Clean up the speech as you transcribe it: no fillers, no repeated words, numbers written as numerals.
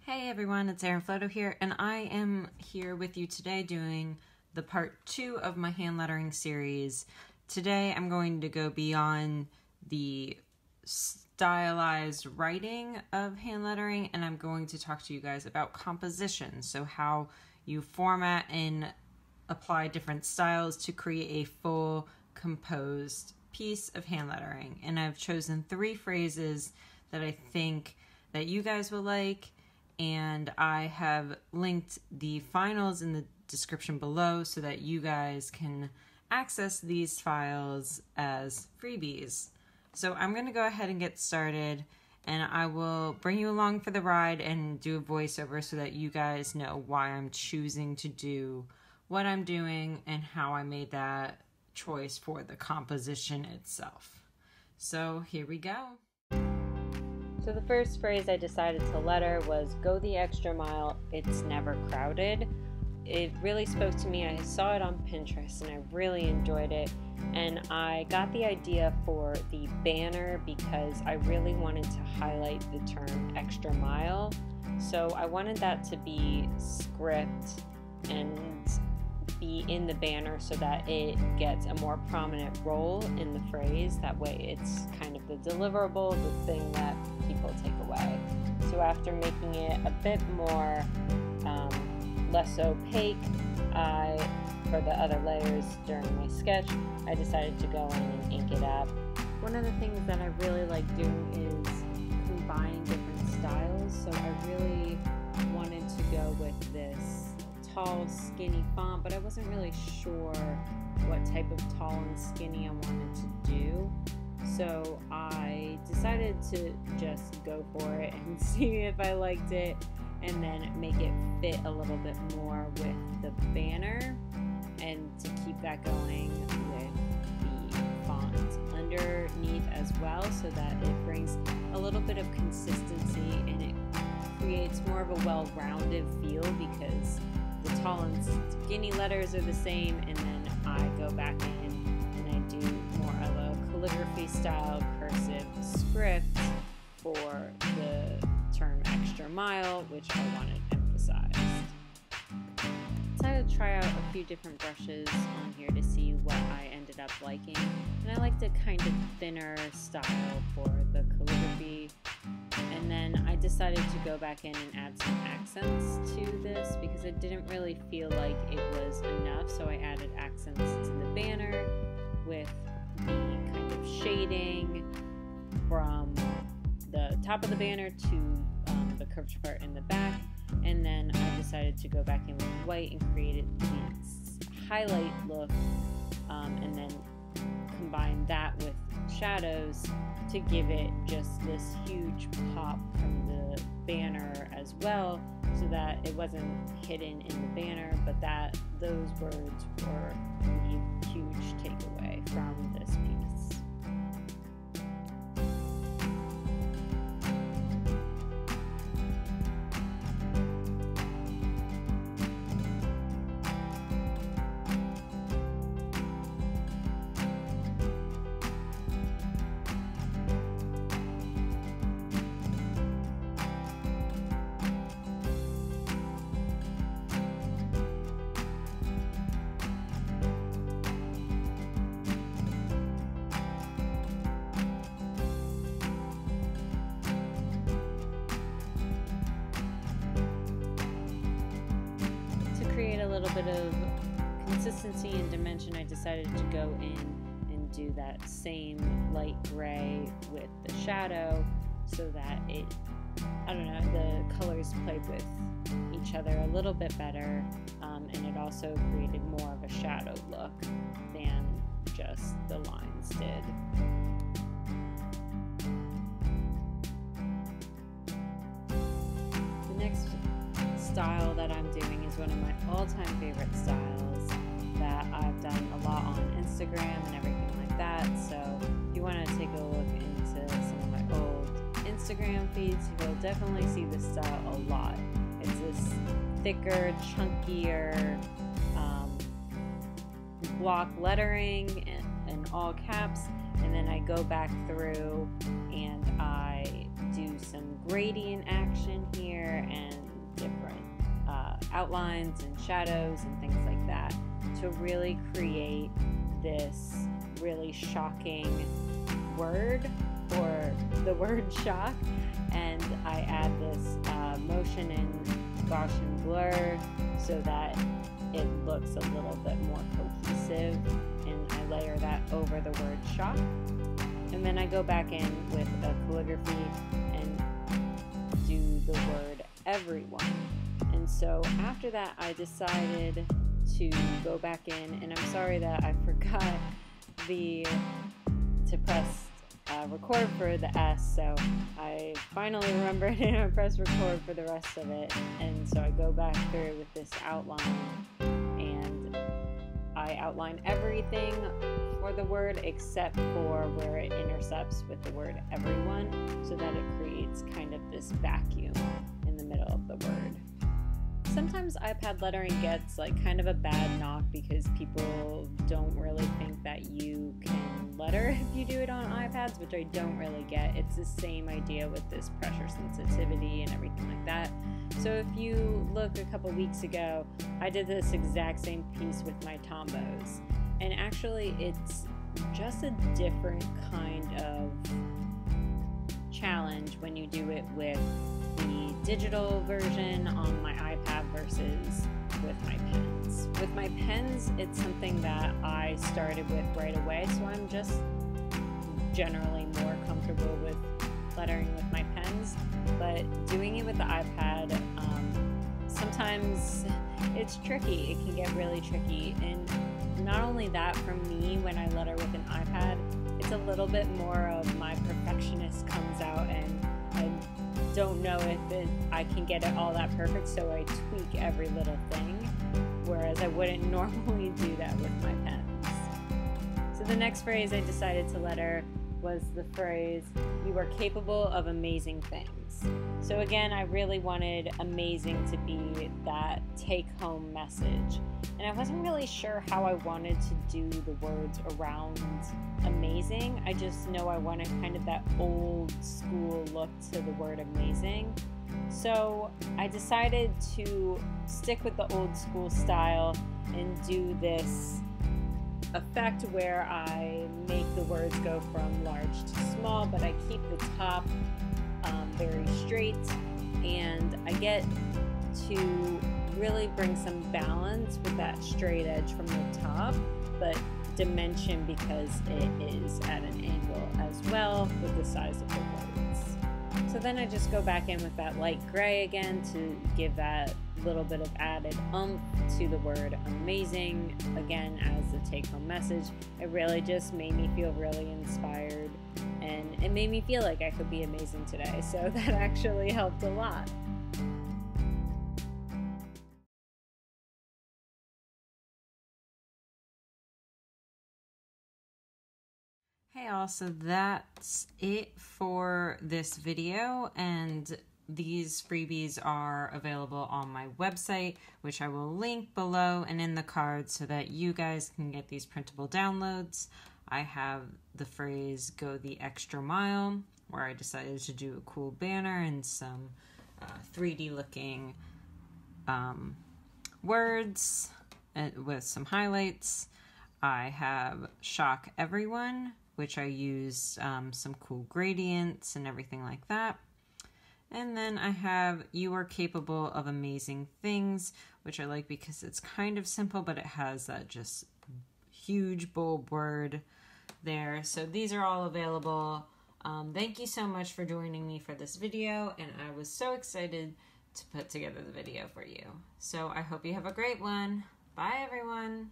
Hey everyone, it's Erin Floto here, and I am here with you today doing the part 2 of my hand lettering series. Today I'm going to go beyond the stylized writing of hand lettering, and I'm going to talk to you guys about composition, so how you format and apply different styles to create a full composed piece of hand lettering. And I've chosen 3 phrases that I think that you guys will like, and I have linked the finals in the description below so that you guys can access these files as freebies. So I'm going to go ahead and get started, and I will bring you along for the ride and do a voiceover so that you guys know why I'm choosing to do what I'm doing and how I made that choice for the composition itself. So here we go. So the first phrase I decided to letter was "Go the extra mile, it's never crowded." It really spoke to me. I saw it on Pinterest and I really enjoyed it, and I got the idea for the banner because I really wanted to highlight the term extra mile. So I wanted that to be script and be in the banner so that it gets a more prominent role in the phrase. That way it's kind of the deliverable, the thing that people take away. So after making it a bit more less opaque for the other layers during my sketch, I decided to go in and ink it up. One of the things that I really like doing is combining different styles, so I really wanted to go with this tall, skinny font, but I wasn't really sure what type of tall and skinny I wanted to do. So I decided to just go for it and see if I liked it, and then make it fit a little bit more with the banner, and to keep that going with the font underneath as well, so that it brings a little bit of consistency and it creates more of a well-rounded feel, because the tall and skinny letters are the same, and then I go back in and I do more of a calligraphy style cursive script for the term extra mile, which I wanted emphasized. I decided to try out a few different brushes on here to see what I ended up liking, and I liked a kind of thinner style for the calligraphy. And then I decided to go back in and add some accents to this because it didn't really feel like it was enough, so I added accents to the banner with the kind of shading from the top of the banner to the curved part in the back. And then I decided to go back in with white and created this highlight look, and then combine that with shadows to give it just this huge pop from the banner as well, so that it wasn't hidden in the banner, but that those words were a huge takeaway from this piece. Create a little bit of consistency and dimension, I decided to go in and do that same light gray with the shadow, so that it, I don't know, the colors played with each other a little bit better, and it also created more of a shadow look than just the lines did. The next style that I'm doing is one of my all-time favorite styles that I've done a lot on Instagram and everything like that. So if you want to take a look into some of my old Instagram feeds, you will definitely see this style a lot. It's this thicker, chunkier block lettering in all caps, and then I go back through and I do some gradient action here and different outlines and shadows and things like that to really create this really shocking word, or the word shock. And I add this motion and Gaussian blur so that it looks a little bit more cohesive, and I layer that over the word shock. And then I go back in with a calligraphy and do the word everyone. And so after that, I decided to go back in, and I'm sorry that I forgot to press record for the S, so I finally remembered and I pressed record for the rest of it. And so I go back through with this outline, and I outline everything for the word except for where it intercepts with the word everyone, so that it creates kind of this vacuum in the middle of the word. Sometimes iPad lettering gets like kind of a bad knock because people don't really think that you can letter if you do it on iPads, which I don't really get. It's the same idea with this pressure sensitivity and everything like that. So if you look a couple weeks ago, I did this exact same piece with my tombos, and actually it's just a different kind of challenge when you do it with the digital version on my iPad versus with my pens. With my pens, it's something that I started with right away, so I'm just generally more comfortable with lettering with my pens. But doing it with the iPad, sometimes it's tricky. It can get really tricky. And not only that, for me, when I letter with an iPad, it's a little bit more of my perfectionist comes out, and I don't know if I can get it all that perfect, so I tweak every little thing, whereas I wouldn't normally do that with my pens. So the next phrase I decided to letter was the phrase, "You are capable of amazing things." So again, I really wanted amazing to be that take-home message. And I wasn't really sure how I wanted to do the words around amazing. I just know I wanted kind of that old school look to the word amazing. So I decided to stick with the old school style and do this effect where I make the words go from large to small, but I keep the top very straight, and I get to really bring some balance with that straight edge from the top, but dimension because it is at an angle as well with the size of the words. So then I just go back in with that light gray again to give that little bit of added oomph to the word amazing, again as a take-home message. It really just made me feel really inspired, and it made me feel like I could be amazing today, so that actually helped a lot. Hey all, so that's it for this video, and these freebies are available on my website, which I will link below and in the cards so that you guys can get these printable downloads. I have the phrase "go the extra mile," where I decided to do a cool banner and some 3D looking words with some highlights. I have "shock everyone," which I used some cool gradients and everything like that. And then I have "you are capable of amazing things," which I like because it's kind of simple, but it has that just huge bold word there. So these are all available. Thank you so much for joining me for this video, and I was so excited to put together the video for you. So I hope you have a great one. Bye everyone.